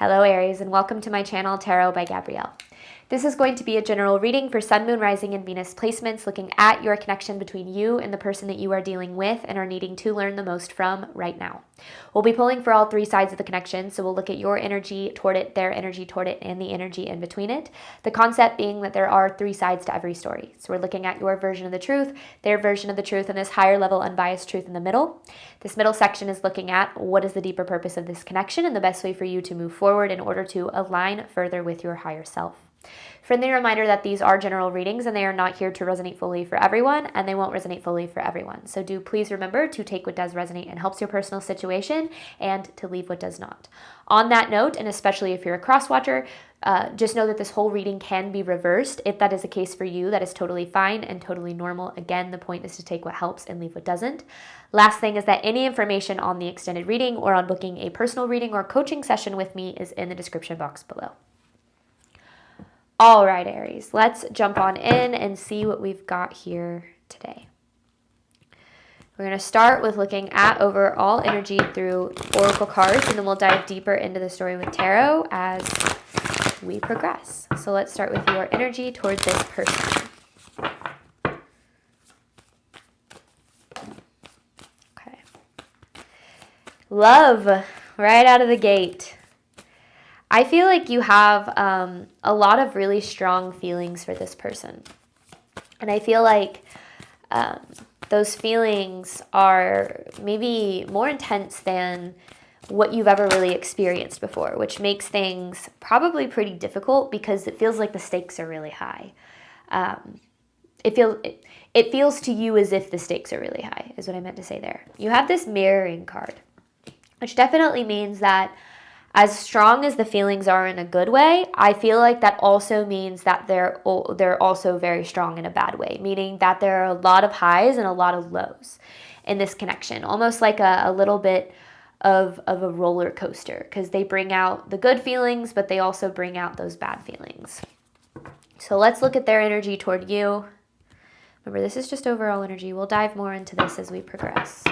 Hello Aries, and welcome to my channel Tarot by Gabrielle. This is going to be a general reading for Sun, Moon, Rising, and Venus placements, looking at your connection between you and the person that you are dealing with and are needing to learn the most from right now. We'll be pulling for all three sides of the connection, so we'll look at your energy toward it, their energy toward it, and the energy in between it. The concept being that there are three sides to every story. So we're looking at your version of the truth, their version of the truth, and this higher level unbiased truth in the middle. This middle section is looking at what is the deeper purpose of this connection and the best way for you to move forward in order to align further with your higher self. Friendly reminder that these are general readings and they are not here to resonate fully for everyone, and they won't resonate fully for everyone. So do please remember to take what does resonate and helps your personal situation and to leave what does not. On that note, and especially if you're a cross-watcher, just know that this whole reading can be reversed. If that is the case for you, that is totally fine and totally normal. Again, the point is to take what helps and leave what doesn't. Last thing is that any information on the extended reading or on booking a personal reading or coaching session with me is in the description box below. All right, Aries, let's jump on in and see what we've got here today. We're going to start with looking at overall energy through oracle cards, and then we'll dive deeper into the story with tarot as we progress. So let's start with your energy towards this person. Okay. Love, right out of the gate. I feel like you have a lot of really strong feelings for this person. And I feel like those feelings are maybe more intense than what you've ever really experienced before, which makes things probably pretty difficult because it feels like the stakes are really high. It feels to you as if the stakes are really high, is what I meant to say there. You have this mirroring card, which definitely means that as strong as the feelings are in a good way, I feel like that also means that they're also very strong in a bad way, meaning that there are a lot of highs and a lot of lows in this connection, almost like a little bit of a roller coaster, because they bring out the good feelings, but they also bring out those bad feelings. So let's look at their energy toward you. Remember, this is just overall energy. We'll dive more into this as we progress.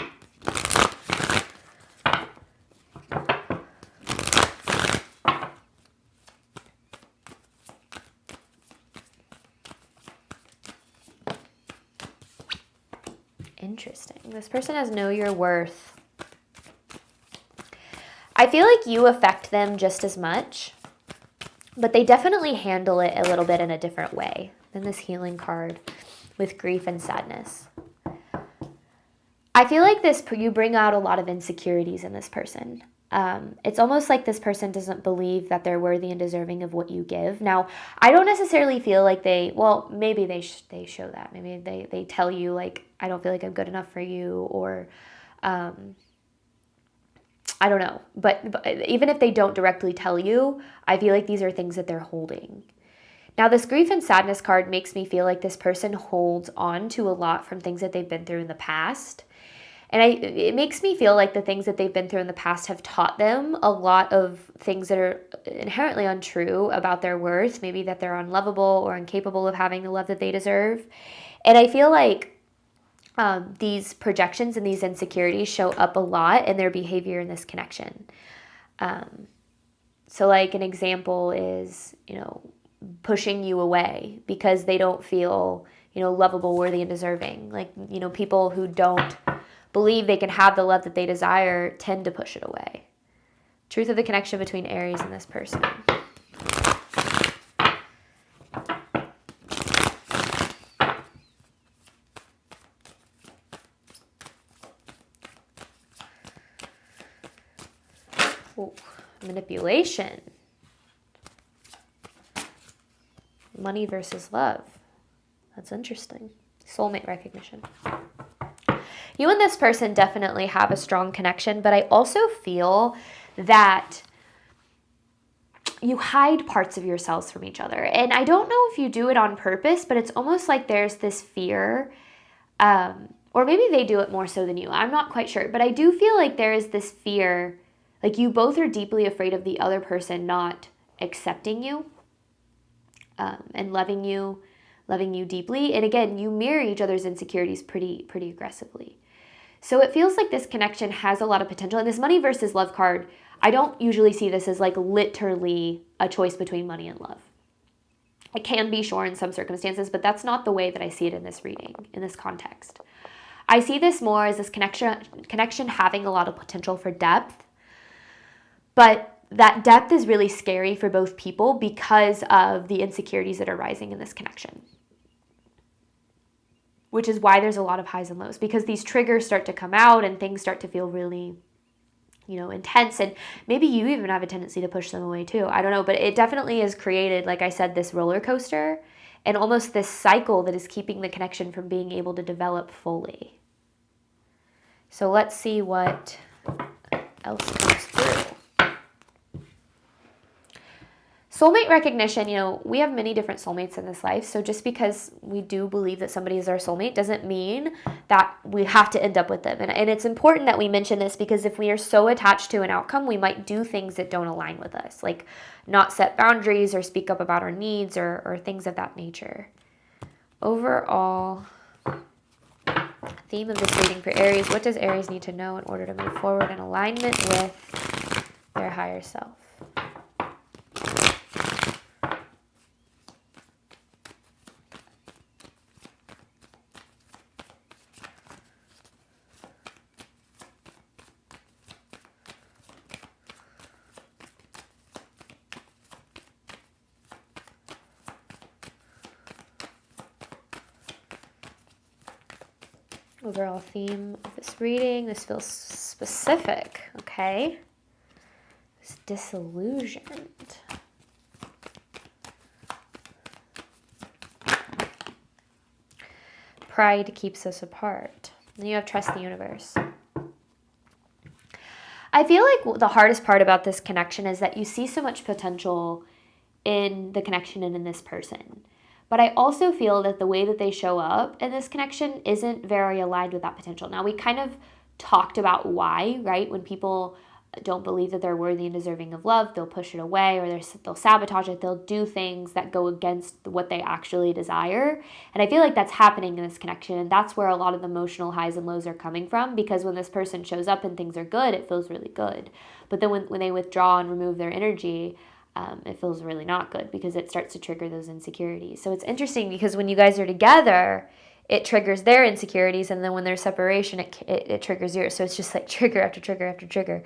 Interesting. This person has know your worth. I feel like you affect them just as much, but they definitely handle it a little bit in a different way than this healing card with grief and sadness. I feel like you bring out a lot of insecurities in this person. It's almost like this person doesn't believe that they're worthy and deserving of what you give. Now, I don't necessarily feel like maybe they show that. Maybe they tell you, like, I don't feel like I'm good enough for you, or I don't know. But even if they don't directly tell you, I feel like these are things that they're holding. Now, this grief and sadness card makes me feel like this person holds on to a lot from things that they've been through in the past. And it makes me feel like the things that they've been through in the past have taught them a lot of things that are inherently untrue about their worth, maybe that they're unlovable or incapable of having the love that they deserve. And I feel like these projections and these insecurities show up a lot in their behavior in this connection. So like an example is, pushing you away because they don't feel, lovable, worthy, and deserving. Like, people who don't believe they can have the love that they desire tend to push it away. Truth of the connection between Aries and this person. Ooh, manipulation. Money versus love. That's interesting. Soulmate recognition. You and this person definitely have a strong connection, but I also feel that you hide parts of yourselves from each other. And I don't know if you do it on purpose, but it's almost like there's this fear, or maybe they do it more so than you. I'm not quite sure, but I do feel like there is this fear, like you both are deeply afraid of the other person not accepting you and loving you deeply. And again, you mirror each other's insecurities pretty aggressively. So it feels like this connection has a lot of potential. And this money versus love card, I don't usually see this as like literally a choice between money and love. It can be, sure, in some circumstances, but that's not the way that I see it in this reading, in this context. I see this more as this connection having a lot of potential for depth, but that depth is really scary for both people because of the insecurities that are rising in this connection. Which is why there's a lot of highs and lows, because these triggers start to come out and things start to feel really, intense, and maybe you even have a tendency to push them away too. I don't know, but it definitely has created, like I said, this roller coaster and almost this cycle that is keeping the connection from being able to develop fully. So let's see what else comes through. Soulmate recognition, we have many different soulmates in this life. So just because we do believe that somebody is our soulmate doesn't mean that we have to end up with them. And it's important that we mention this, because if we are so attached to an outcome, we might do things that don't align with us, like not set boundaries or speak up about our needs or things of that nature. Overall theme of this reading for Aries: what does Aries need to know in order to move forward in alignment with their higher self? Overall theme of this reading. This feels specific, okay? It's disillusioned. Pride keeps us apart. Then you have trust the universe. I feel like the hardest part about this connection is that you see so much potential in the connection and in this person. But I also feel that the way that they show up in this connection isn't very aligned with that potential. Now, we kind of talked about why, right? When people don't believe that they're worthy and deserving of love, they'll push it away, or they'll sabotage it. They'll do things that go against what they actually desire. And I feel like that's happening in this connection. And that's where a lot of the emotional highs and lows are coming from, because when this person shows up and things are good, it feels really good. But then when they withdraw and remove their energy, it feels really not good, because it starts to trigger those insecurities. So it's interesting, because when you guys are together, it triggers their insecurities, and then when there's separation, it triggers yours. So it's just like trigger after trigger after trigger.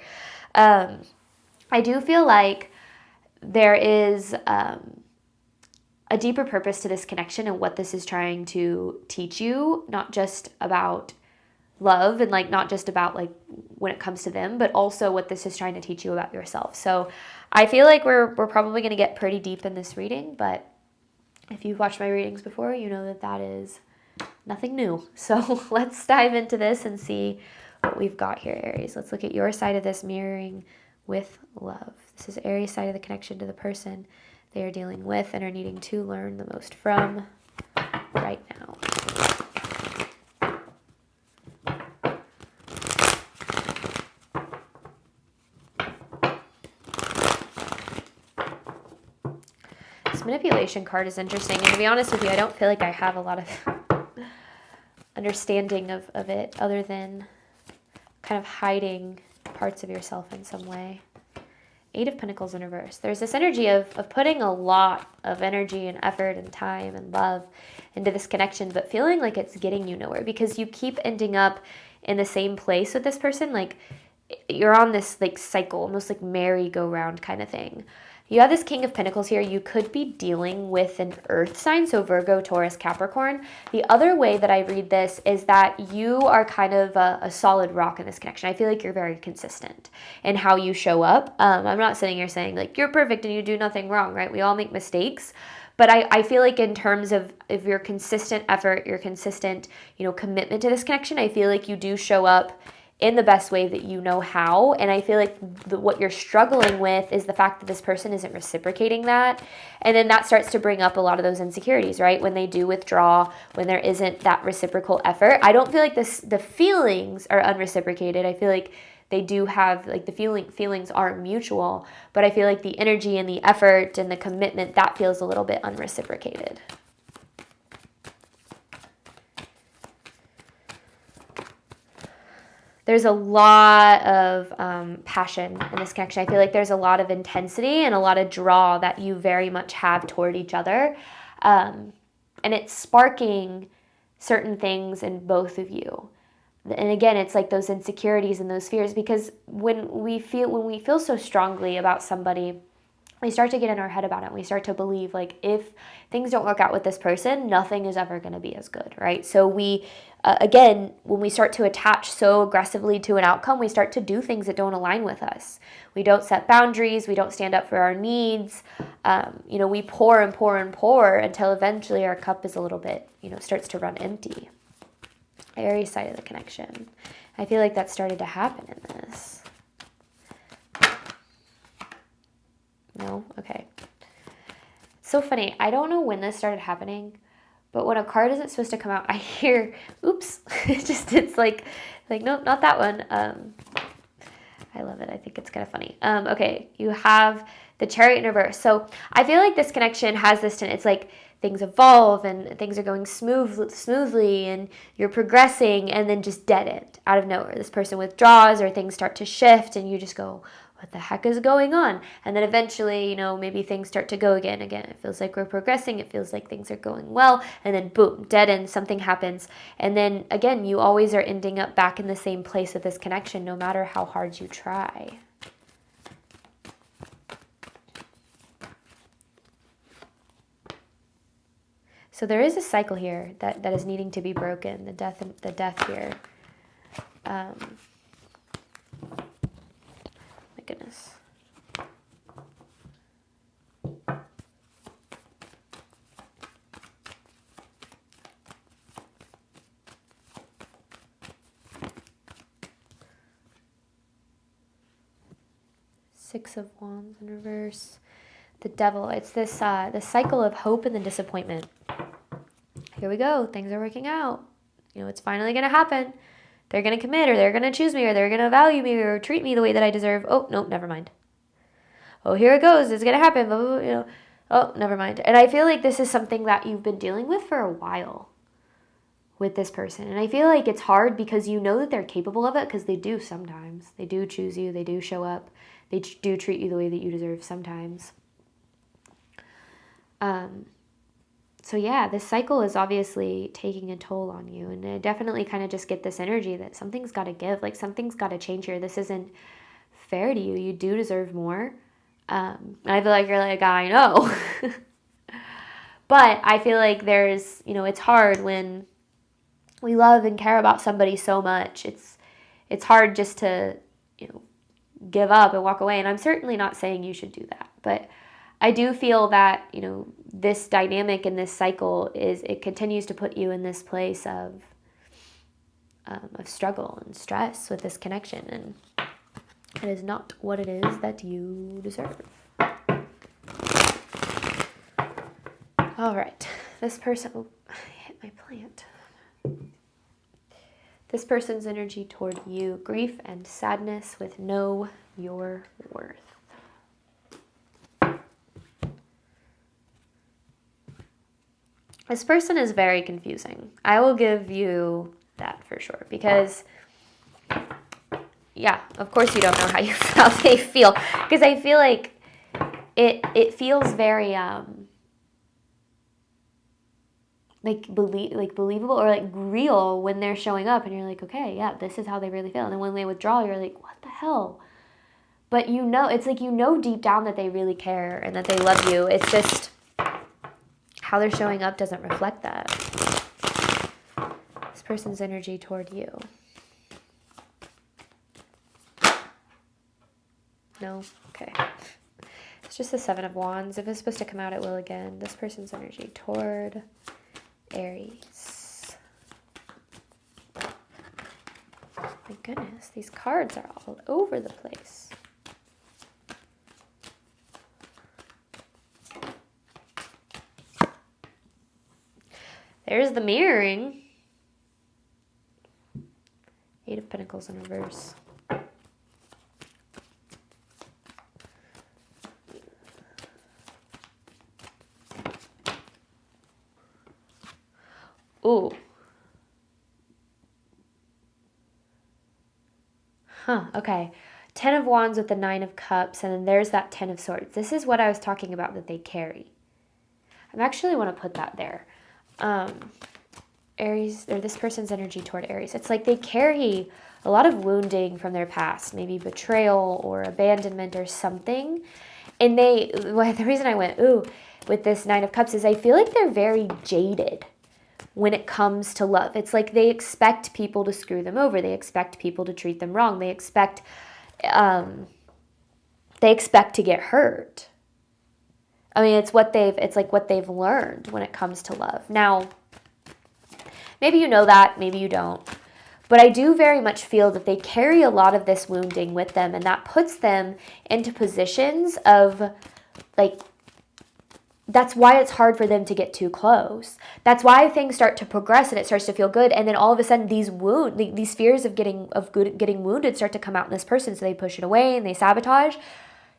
I do feel like there is a deeper purpose to this connection and what this is trying to teach you, not just about love and like not just about like when it comes to them, but also what this is trying to teach you about yourself. So I feel like we're probably going to get pretty deep in this reading, but if you've watched my readings before, you know that is nothing new. So let's dive into this and see what we've got here, Aries. Let's look at your side of this mirroring with love. This is Aries' side of the connection to the person they are dealing with and are needing to learn the most from right now. This manipulation card is interesting, and to be honest with you, I don't feel like I have a lot of understanding of it, other than kind of hiding parts of yourself in some way. 8 of Pentacles in reverse. There's this energy of putting a lot of energy and effort and time and love into this connection, but feeling like it's getting you nowhere, because you keep ending up in the same place with this person. Like you're on this like cycle, almost like merry-go-round kind of thing. You have this King of Pentacles here. You could be dealing with an earth sign, so Virgo, Taurus, Capricorn. The other way that I read this is that you are kind of a solid rock in this connection. I feel like you're very consistent in how you show up. I'm not sitting here saying like you're perfect and you do nothing wrong, right? We all make mistakes. But I feel like in terms of your consistent effort, your consistent, commitment to this connection, I feel like you do show up in the best way that you know how. And I feel like what you're struggling with is the fact that this person isn't reciprocating that. And then that starts to bring up a lot of those insecurities, right? When they do withdraw, when there isn't that reciprocal effort. I don't feel like the feelings are unreciprocated. I feel like they do have, like the feelings aren't mutual, but I feel like the energy and the effort and the commitment, that feels a little bit unreciprocated. there's a lot of passion in this connection. I feel like there's a lot of intensity and a lot of draw that you very much have toward each other. And it's sparking certain things in both of you. And again, it's like those insecurities and those fears, because when we feel so strongly about somebody, we start to get in our head about it. We start to believe, like, if things don't work out with this person, nothing is ever going to be as good, right? So we, again, when we start to attach so aggressively to an outcome, we start to do things that don't align with us. We don't set boundaries. We don't stand up for our needs. We pour and pour and pour until eventually our cup is a little bit, starts to run empty. Aries side of the connection. I feel like that started to happen in this. No? Okay. It's so funny. I don't know when this started happening, but when a card isn't supposed to come out, I hear, oops. It's like, nope, not that one. I love it. I think it's kind of funny. Okay. You have the Chariot in reverse. So I feel like this connection has this, it's like things evolve and things are going smoothly and you're progressing, and then just dead end out of nowhere. This person withdraws or things start to shift and you just go, what the heck is going on? And then eventually, maybe things start to go again. It feels like we're progressing. It feels like things are going well. And then boom, dead end, something happens. And then again, you always are ending up back in the same place with this connection, no matter how hard you try. So there is a cycle here that is needing to be broken. The death here. My goodness. Six of Wands in reverse. The Devil. It's this the cycle of hope and the disappointment. Here we go. Things are working out. It's finally going to happen. They're going to commit, or they're going to choose me, or they're going to value me, or treat me the way that I deserve. Oh, nope, never mind. Oh, here it goes. It's going to happen. Blah, blah, blah, Oh, never mind. And I feel like this is something that you've been dealing with for a while with this person. And I feel like it's hard because you know that they're capable of it, because they do sometimes. They do choose you. They do show up. They do treat you the way that you deserve sometimes. So yeah, this cycle is obviously taking a toll on you. And I definitely kind of just get this energy that something's got to give. Like, something's got to change here. This isn't fair to you. You do deserve more. And I feel like you're like, I know. But I feel like there's, it's hard when we love and care about somebody so much. It's hard just to, give up and walk away. And I'm certainly not saying you should do that. But I do feel that, this dynamic in this cycle it continues to put you in this place of struggle and stress with this connection. And it is not what it is that you deserve. All right. This person, I hit my plant. This person's energy toward you, grief and sadness with know your worth. This person is very confusing. I will give you that for sure, because yeah, of course you don't know how they feel, because I feel like it feels very believable or like real when they're showing up, and you're like, okay, yeah, this is how they really feel. And then when they withdraw, you're like, what the hell? But it's like deep down that they really care and that they love you. It's just how they're showing up doesn't reflect that. This person's energy toward you. No? Okay. It's just the Seven of Wands. If it's supposed to come out, it will again. This person's energy toward Aries. My goodness, these cards are all over the place. There's the mirroring. Eight of Pentacles in reverse. Ooh. Okay. 10 of Wands with the 9 of Cups, and then there's that 10 of Swords. This is what I was talking about that they carry. I actually want to put that there. Aries, or this person's energy toward Aries. It's like they carry a lot of wounding from their past, maybe betrayal or abandonment or something. And the reason I went, ooh, with this 9 of Cups is I feel like they're very jaded when it comes to love. It's like they expect people to screw them over. They expect people to treat them wrong. They expect to get hurt. I mean, it's like what they've learned when it comes to love. Now, maybe you know that, maybe you don't. But I do very much feel that they carry a lot of this wounding with them, and that puts them into positions of, like, that's why it's hard for them to get too close. That's why things start to progress and it starts to feel good, and then all of a sudden these fears of getting wounded start to come out in this person, so they push it away and they sabotage,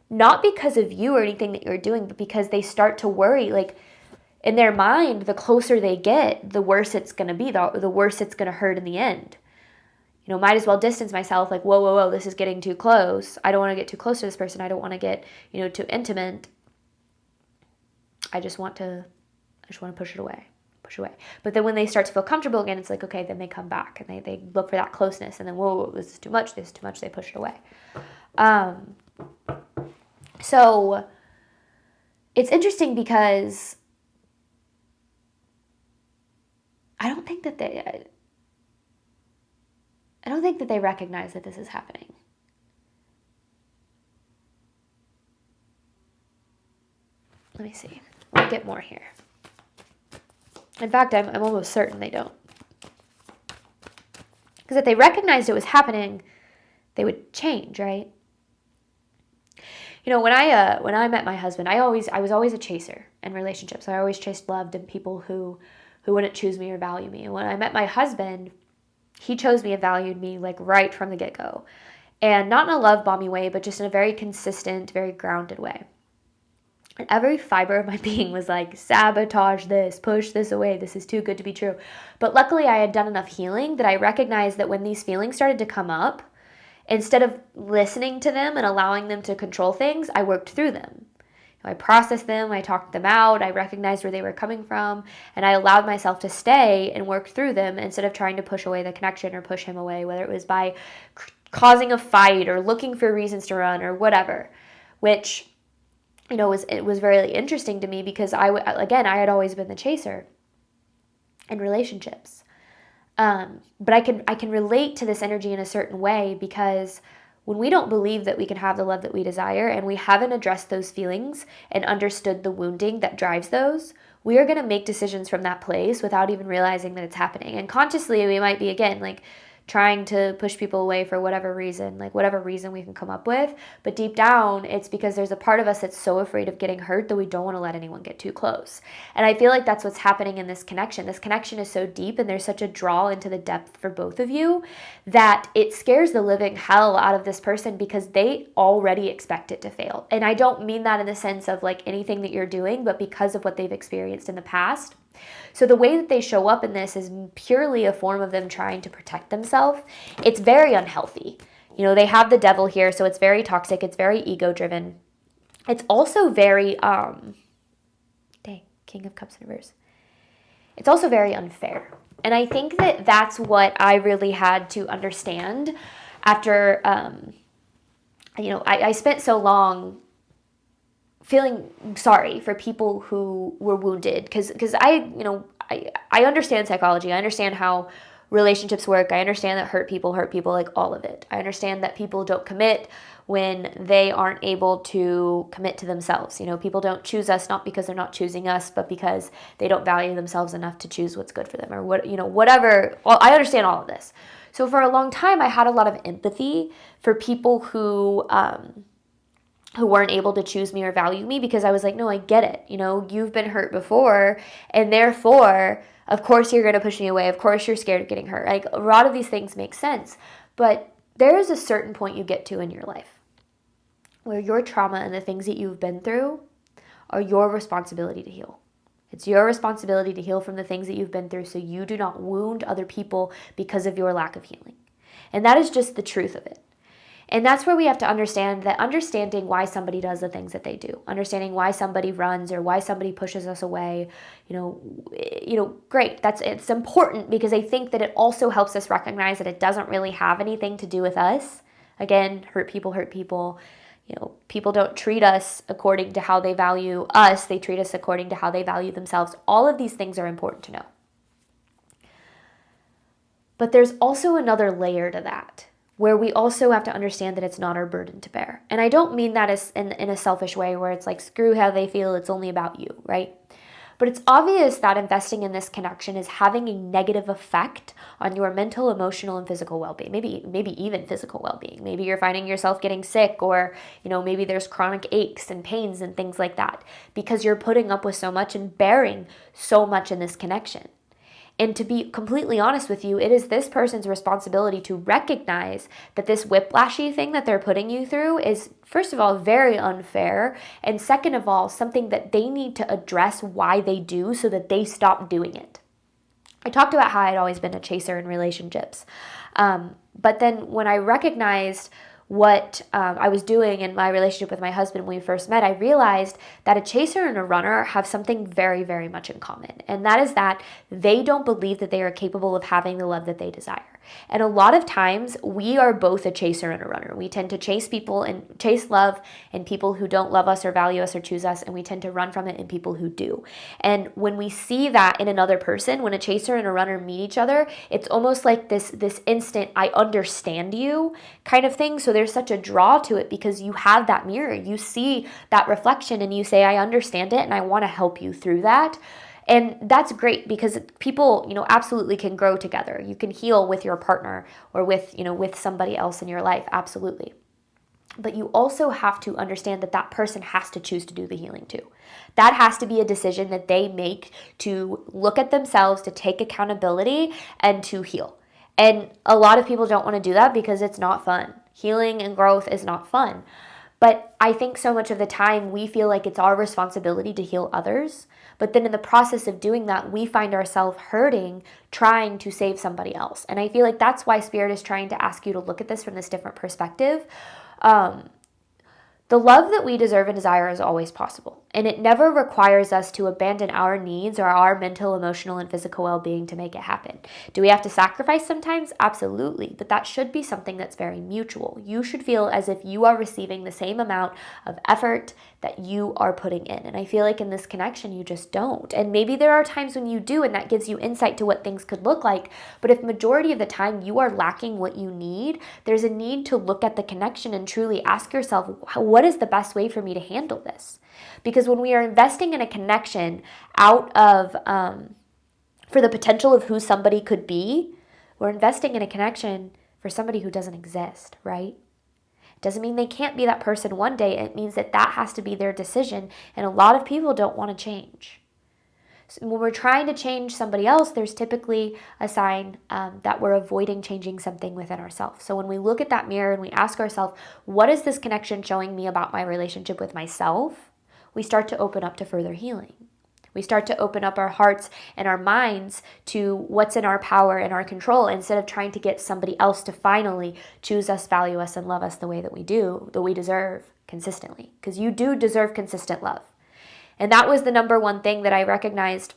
not because of you or anything that you're doing, but because they start to worry, like, in their mind, the closer they get, the worse it's going to be, the worse it's going to hurt in the end. Might as well distance myself, like, whoa, this is getting too close. I don't want to get too close to this person. I don't want to get, too intimate. I just want to push it away. But then when they start to feel comfortable again, it's like, okay, then they come back and they look for that closeness, and then, whoa, this is too much, they push it away. So it's interesting because I don't think that they recognize that this is happening. Let me see. I'll get more here. In fact, I'm almost certain they don't. Because if they recognized it was happening, they would change, right? When I met my husband, I was always a chaser in relationships. I always chased love and people who wouldn't choose me or value me. And when I met my husband, he chose me and valued me, like, right from the get-go. And not in a love bombing way, but just in a very consistent, very grounded way. And every fiber of my being was like, sabotage this, push this away, this is too good to be true. But luckily I had done enough healing that I recognized that when these feelings started to come up, instead of listening to them and allowing them to control things, I worked through them. I processed them, I talked them out, I recognized where they were coming from, and I allowed myself to stay and work through them instead of trying to push away the connection or push him away, whether it was by causing a fight or looking for reasons to run or whatever, which, it was very interesting to me because I had always been the chaser in relationships. But I can relate to this energy in a certain way because when we don't believe that we can have the love that we desire and we haven't addressed those feelings and understood the wounding that drives those, we are going to make decisions from that place without even realizing that it's happening. And consciously, we might be, again, like, trying to push people away for whatever reason we can come up with. But deep down, it's because there's a part of us that's so afraid of getting hurt that we don't want to let anyone get too close. And I feel like that's what's happening in this connection. This connection is so deep and there's such a draw into the depth for both of you that it scares the living hell out of this person because they already expect it to fail. And I don't mean that in the sense of like anything that you're doing, but because of what they've experienced in the past. So the way that they show up in this is purely a form of them trying to protect themselves. It's very unhealthy. They have the devil here, so it's very toxic. It's very ego-driven. It's also very, King of Cups in reverse. It's also very unfair. And I think that that's what I really had to understand after, I spent so long feeling sorry for people who were wounded because I understand psychology. I understand how relationships work. I understand that hurt people, like all of it. I understand that people don't commit when they aren't able to commit to themselves. People don't choose us not because they're not choosing us, but because they don't value themselves enough to choose what's good for them or whatever. Well, I understand all of this. So for a long time, I had a lot of empathy for people who weren't able to choose me or value me because I was like, no, I get it. You've been hurt before, and therefore, of course, you're going to push me away. Of course, you're scared of getting hurt. Like, a lot of these things make sense, but there is a certain point you get to in your life where your trauma and the things that you've been through are your responsibility to heal. It's your responsibility to heal from the things that you've been through so you do not wound other people because of your lack of healing. And that is just the truth of it. And that's where we have to understand that understanding why somebody does the things that they do, understanding why somebody runs or why somebody pushes us away, great. It's important because I think that it also helps us recognize that it doesn't really have anything to do with us. Again, hurt people hurt people. People don't treat us according to how they value us. They treat us according to how they value themselves. All of these things are important to know. But there's also another layer to that, where we also have to understand that it's not our burden to bear. And I don't mean that as in a selfish way where it's like, screw how they feel, it's only about you, right? But it's obvious that investing in this connection is having a negative effect on your mental, emotional, and physical well-being. Maybe even physical well-being. Maybe you're finding yourself getting sick, or maybe there's chronic aches and pains and things like that because you're putting up with so much and bearing so much in this connection. And to be completely honest with you, it is this person's responsibility to recognize that this whiplashy thing that they're putting you through is, first of all, very unfair. And second of all, something that they need to address why they do so that they stop doing it. I talked about how I'd always been a chaser in relationships. But then when I recognized what I was doing in my relationship with my husband when we first met, I realized that a chaser and a runner have something very, very much in common. And that is that they don't believe that they are capable of having the love that they desire. And a lot of times we are both a chaser and a runner. We tend to chase people and chase love in people who don't love us or value us or choose us, and we tend to run from it in people who do. And when we see that in another person, when a chaser and a runner meet each other, it's almost like this instant I understand you kind of thing. So there's such a draw to it because you have that mirror. You see that reflection and you say, I understand it and I want to help you through that. And that's great because people, absolutely can grow together. You can heal with your partner or with somebody else in your life. Absolutely. But you also have to understand that person has to choose to do the healing too. That has to be a decision that they make to look at themselves, to take accountability and to heal. And a lot of people don't want to do that because it's not fun. Healing and growth is not fun. But I think so much of the time we feel like it's our responsibility to heal others. But then in the process of doing that, we find ourselves hurting, trying to save somebody else. And I feel like that's why Spirit is trying to ask you to look at this from this different perspective. The love that we deserve and desire is always possible. And it never requires us to abandon our needs or our mental, emotional, and physical well-being to make it happen. Do we have to sacrifice sometimes? Absolutely. But that should be something that's very mutual. You should feel as if you are receiving the same amount of effort that you are putting in. And I feel like in this connection, you just don't. And maybe there are times when you do, and that gives you insight to what things could look like. But if majority of the time you are lacking what you need, there's a need to look at the connection and truly ask yourself, what is the best way for me to handle this? Because when we are investing in a connection out of, for the potential of who somebody could be, we're investing in a connection for somebody who doesn't exist, right? Doesn't mean they can't be that person one day. It means that has to be their decision. And a lot of people don't want to change. So when we're trying to change somebody else, there's typically a sign that we're avoiding changing something within ourselves. So when we look at that mirror and we ask ourselves, what is this connection showing me about my relationship with myself? We start to open up to further healing. We start to open up our hearts and our minds to what's in our power and our control instead of trying to get somebody else to finally choose us, value us, and love us the way that we do, that we deserve consistently. Because you do deserve consistent love. And that was the number one thing that I recognized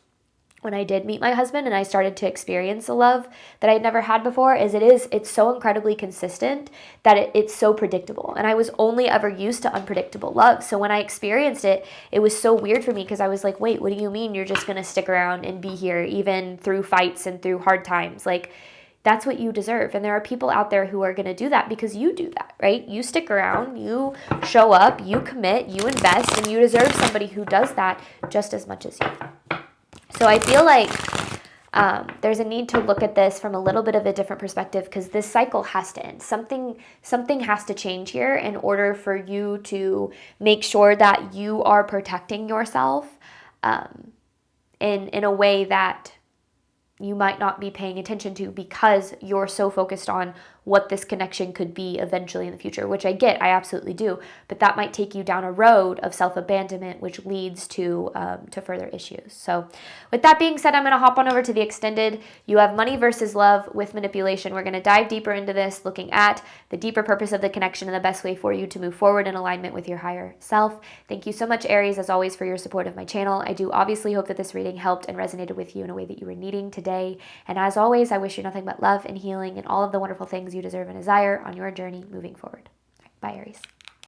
when I did meet my husband and I started to experience a love that I'd never had before, it's so incredibly consistent that it's so predictable. And I was only ever used to unpredictable love. So when I experienced it, it was so weird for me because I was like, wait, what do you mean you're just going to stick around and be here even through fights and through hard times? Like, that's what you deserve. And there are people out there who are going to do that because you do that, right? You stick around, you show up, you commit, you invest, and you deserve somebody who does that just as much as you. So I feel like there's a need to look at this from a little bit of a different perspective because this cycle has to end. Something has to change here in order for you to make sure that you are protecting yourself in a way that you might not be paying attention to because you're so focused on what this connection could be eventually in the future, which I get, I absolutely do, but that might take you down a road of self-abandonment, which leads to further issues. So with that being said, I'm going to hop on over to the extended. You have money versus love with manipulation. We're going to dive deeper into this, looking at the deeper purpose of the connection and the best way for you to move forward in alignment with your higher self. Thank you so much, Aries, as always, for your support of my channel. I do obviously hope that this reading helped and resonated with you in a way that you were needing today. And as always, I wish you nothing but love and healing and all of the wonderful things you deserve and desire on your journey moving forward. Bye, Aries.